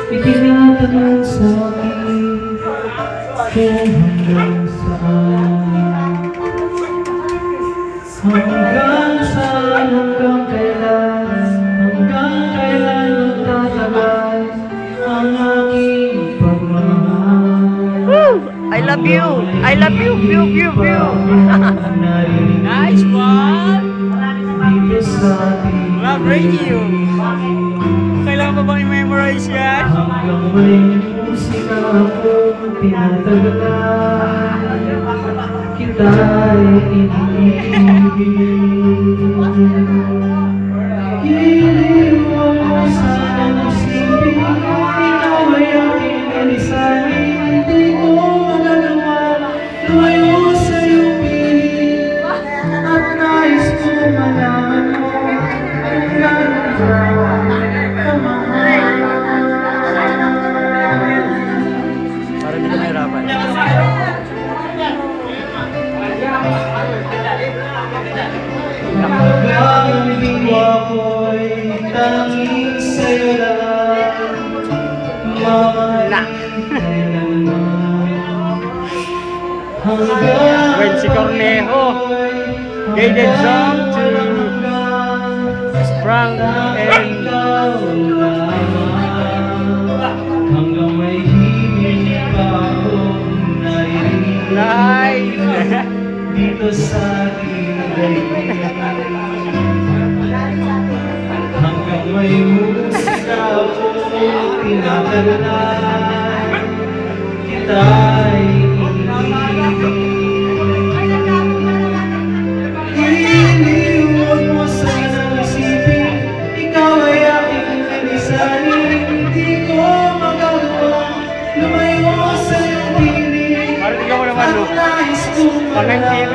Itinatanong sa akin kung hanggang saan, hanggang kailan magtatagal ang aking pagmamahal. I love you! I love you! Pew, pew, pew! Nice one! Love radio! Kailangan pa bang i-memorize yan? Hanggang may musika akong tinatagalan, kita'y iniibig. Huwag mo sanang isipin, ikaw ay aking nalisanin. Hindi ko magagawa lumayo sa iyong piling, at nais ko malaman mo kung gano'n ka kamahal. Para hindi ka mahirapan. Ang diwa ko'y tanging sa'yo lang, mamahalin kailanman. When si Cornejo guided song to Frank and hanggang may himig pa akong naririnig nice! dito sa aking daigdig. Hanggang may musika akong tinatagalan, kita'y iniibig. Huwag mo sanang isipin, ikaw ay aking nalisanin. Hindi ko magagawa lumayo sa iyong piling, Para tingnan mo naman, Lu. nais kong Pang MTV.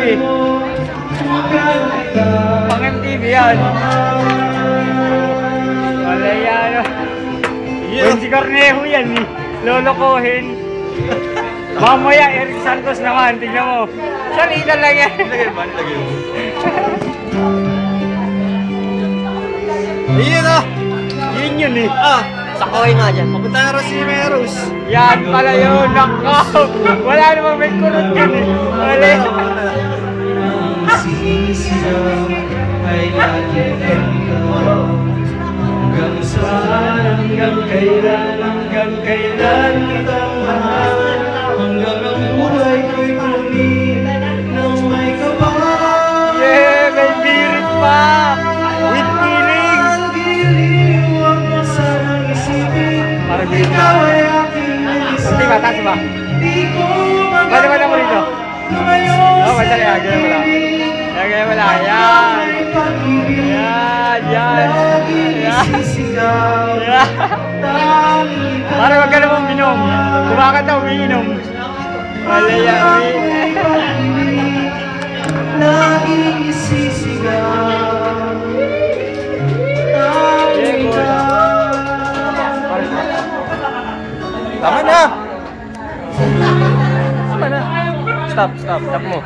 kung gano'n ka Pang MTV yan. Wala yan. When si Cornejo yan eh. Lolokohin. Mamaya Eric Santos naman. Tingnan mo. Salita lang yan. Ayun ah! Yun yun eh. Sakaway nga dyan. Papunta na rin si Meros. Yan pala yun. Nako. Wala namang may kurot yun eh. Wala yun. ang sinisigaw ay lagi ng ikaw. Hanggang saan, hanggang kailan kitang mahal. Hanggang ang buhay ko'y kunin ng may kapal. Yeah, may birit pa. With feelings. Giling, huwag mo sanang isipin, Parang birit pa. ikaw ay aking nalisanin. Hindi ba? Taas ba? Di ko Balik mo rito. lumayo Oh, sa madali. Ganyan mo lang. Ganyan mo lang. Yan. Yan. Yan. Yan. Yan. Para wag ka namang minom. Kumakanta, umiinom. Wala yan. Laging isisigaw ang ikaw. Tama na. Tama na. Stop, stop. Stop mo.